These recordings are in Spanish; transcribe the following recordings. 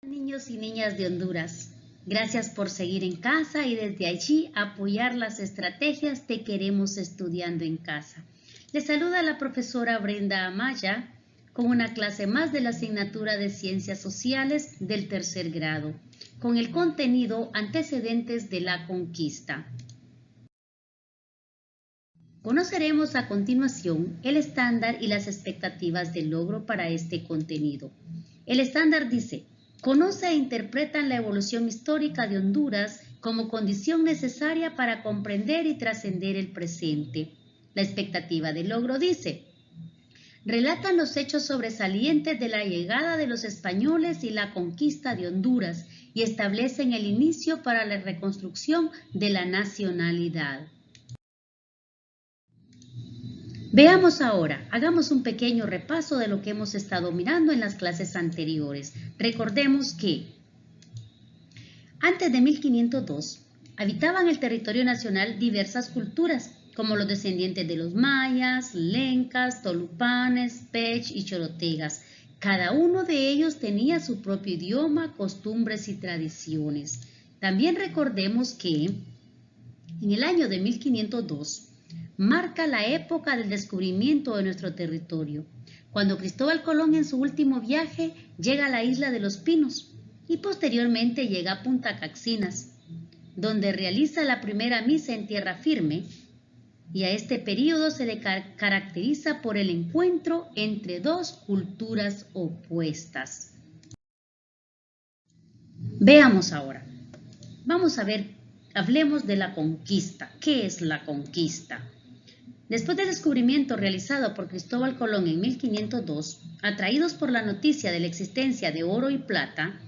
Niños y niñas de Honduras, gracias por seguir en casa y desde allí apoyar las estrategias de Queremos Estudiando en Casa. Les saluda la profesora Brenda Amaya con una clase más de la asignatura de Ciencias Sociales del tercer grado, con el contenido Antecedentes de la Conquista. Conoceremos a continuación el estándar y las expectativas de logro para este contenido. El estándar dice: conoce e interpretan la evolución histórica de Honduras como condición necesaria para comprender y trascender el presente. La expectativa de logro dice: relatan los hechos sobresalientes de la llegada de los españoles y la conquista de Honduras y establecen el inicio para la reconstrucción de la nacionalidad. Veamos ahora, hagamos un pequeño repaso de lo que hemos estado mirando en las clases anteriores. Recordemos que antes de 1502 habitaban el territorio nacional diversas culturas, como los descendientes de los mayas, lencas, tolupanes, pech y chorotegas. Cada uno de ellos tenía su propio idioma, costumbres y tradiciones. También recordemos que en el año de 1502 marca la época del descubrimiento de nuestro territorio, cuando Cristóbal Colón en su último viaje llega a la isla de los Pinos y posteriormente llega a Punta Caxinas, donde realiza la primera misa en tierra firme, y a este periodo se le caracteriza por el encuentro entre dos culturas opuestas. Veamos ahora, vamos a ver, hablemos de la conquista. ¿Qué es la conquista? Después del descubrimiento realizado por Cristóbal Colón en 1502, atraídos por la noticia de la existencia de oro y plata,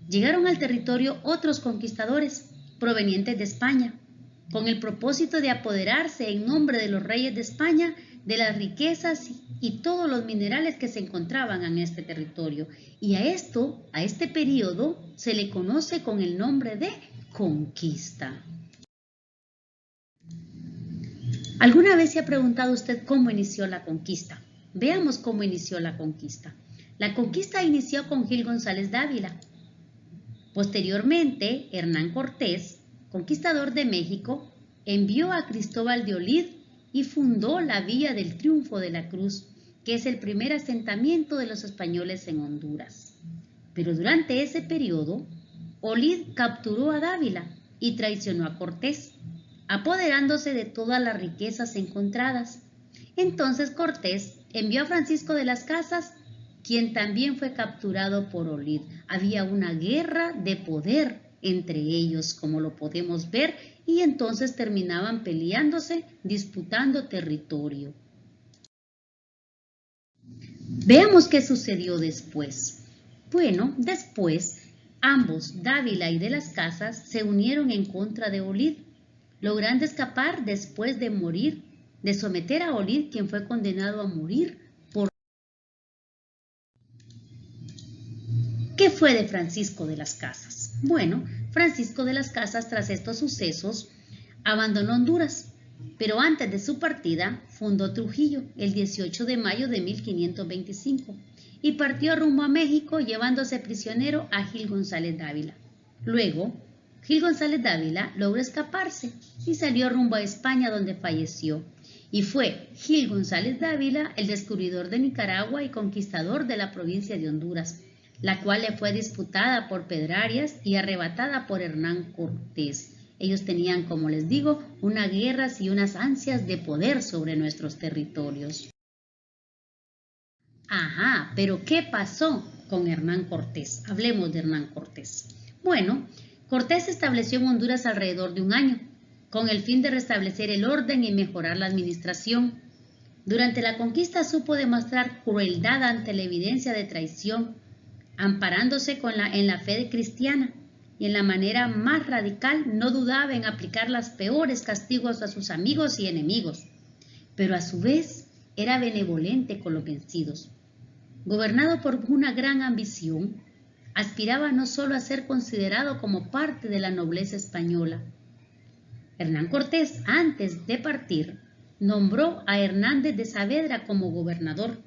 llegaron al territorio otros conquistadores provenientes de España, con el propósito de apoderarse en nombre de los reyes de España de las riquezas y todos los minerales que se encontraban en este territorio. Y a este periodo, se le conoce con el nombre de conquista. ¿Alguna vez se ha preguntado usted cómo inició la conquista? Veamos cómo inició la conquista. La conquista inició con Gil González Dávila. Posteriormente, Hernán Cortés, conquistador de México, envió a Cristóbal de Olid y fundó la Villa del Triunfo de la Cruz, que es el primer asentamiento de los españoles en Honduras. Pero durante ese periodo, Olid capturó a Dávila y traicionó a Cortés, apoderándose de todas las riquezas encontradas. Entonces Cortés envió a Francisco de las Casas, quien también fue capturado por Olid. Había una guerra de poder entre ellos, como lo podemos ver, y entonces terminaban peleándose, disputando territorio. Veamos qué sucedió después. Bueno, después ambos, Dávila y de las Casas, se unieron en contra de Olid, logrando escapar después de someter a Olid, quien fue condenado a morir por... ¿Qué fue de Francisco de las Casas? Bueno, Francisco de las Casas, tras estos sucesos, abandonó Honduras, pero antes de su partida fundó Trujillo el 18 de mayo de 1525 y partió rumbo a México llevándose prisionero a Gil González Dávila. Luego, Gil González Dávila logró escaparse y salió rumbo a España, donde falleció. Y fue Gil González Dávila el descubridor de Nicaragua y conquistador de la provincia de Honduras, la cual le fue disputada por Pedrarias y arrebatada por Hernán Cortés. Ellos tenían, como les digo, unas guerras y unas ansias de poder sobre nuestros territorios. Ajá, pero ¿qué pasó con Hernán Cortés? Hablemos de Hernán Cortés. Bueno, Cortés se estableció en Honduras alrededor de un año, con el fin de restablecer el orden y mejorar la administración. Durante la conquista supo demostrar crueldad ante la evidencia de traición, amparándose en la fe cristiana, y en la manera más radical no dudaba en aplicar los peores castigos a sus amigos y enemigos, pero a su vez era benevolente con los vencidos. Gobernado por una gran ambición, aspiraba no solo a ser considerado como parte de la nobleza española. Hernán Cortés, antes de partir, nombró a Hernández de Saavedra como gobernador,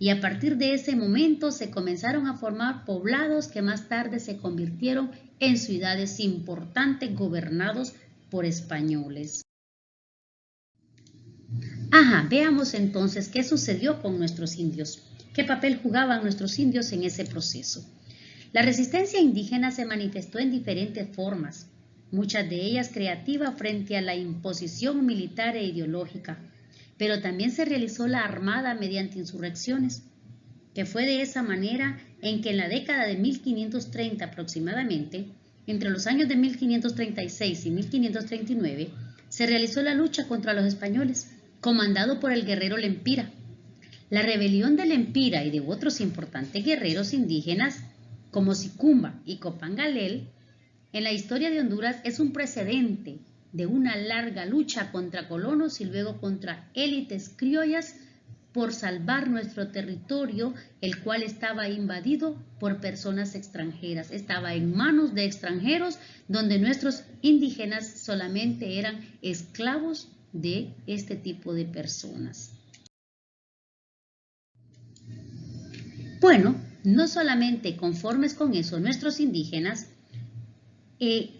Y a partir de ese momento se comenzaron a formar poblados que más tarde se convirtieron en ciudades importantes gobernados por españoles. Veamos entonces qué sucedió con nuestros indios. ¿Qué papel jugaban nuestros indios en ese proceso? La resistencia indígena se manifestó en diferentes formas, muchas de ellas creativas frente a la imposición militar e ideológica, pero también se realizó la armada mediante insurrecciones, que fue de esa manera en que en la década de 1530 aproximadamente, entre los años de 1536 y 1539, se realizó la lucha contra los españoles, comandado por el guerrero Lempira. La rebelión de Lempira y de otros importantes guerreros indígenas, como Sicumba y Copangalel, en la historia de Honduras es un precedente de una larga lucha contra colonos y luego contra élites criollas por salvar nuestro territorio, el cual estaba invadido por personas extranjeras. Estaba en manos de extranjeros, donde nuestros indígenas solamente eran esclavos de este tipo de personas. Bueno, no solamente conformes con eso, nuestros indígenas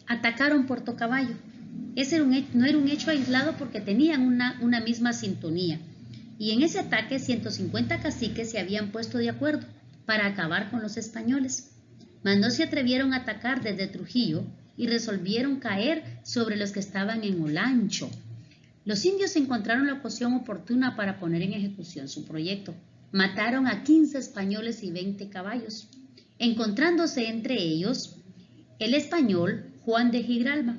atacaron Puerto Caballo. Ese no era un hecho aislado porque tenían una misma sintonía. Y en ese ataque 150 caciques se habían puesto de acuerdo para acabar con los españoles. Mas no se atrevieron a atacar desde Trujillo y resolvieron caer sobre los que estaban en Olancho. Los indios encontraron la ocasión oportuna para poner en ejecución su proyecto. Mataron a 15 españoles y 20 caballos, encontrándose entre ellos el español Juan de Gibraltar,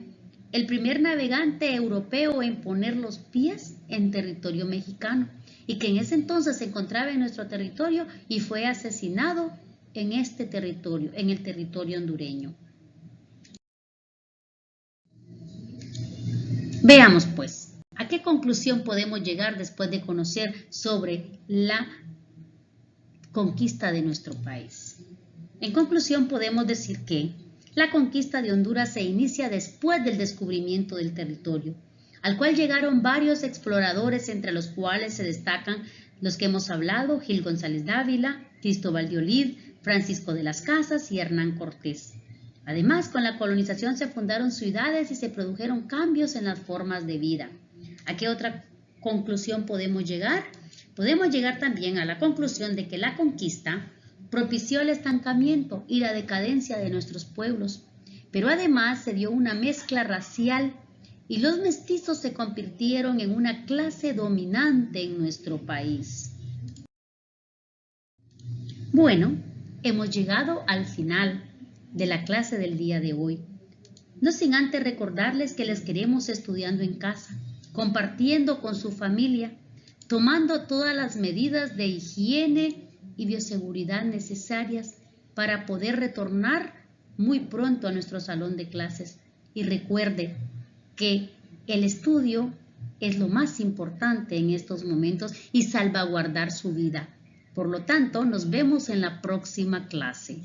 el primer navegante europeo en poner los pies en territorio mexicano y que en ese entonces se encontraba en nuestro territorio y fue asesinado en este territorio, en el territorio hondureño. Veamos pues, ¿a qué conclusión podemos llegar después de conocer sobre la conquista de nuestro país? En conclusión podemos decir que la conquista de Honduras se inicia después del descubrimiento del territorio, al cual llegaron varios exploradores, entre los cuales se destacan los que hemos hablado: Gil González Dávila, Cristóbal de Olid, Francisco de las Casas y Hernán Cortés. Además, con la colonización se fundaron ciudades y se produjeron cambios en las formas de vida. ¿A qué otra conclusión podemos llegar? Podemos llegar también a la conclusión de que la conquista propició el estancamiento y la decadencia de nuestros pueblos, pero además se dio una mezcla racial y los mestizos se convirtieron en una clase dominante en nuestro país. Bueno, hemos llegado al final de la clase del día de hoy. No sin antes recordarles que les queremos estudiando en casa, compartiendo con su familia, tomando todas las medidas de higiene y bioseguridad necesarias para poder retornar muy pronto a nuestro salón de clases. Y recuerde que el estudio es lo más importante en estos momentos y salvaguardar su vida. Por lo tanto, nos vemos en la próxima clase.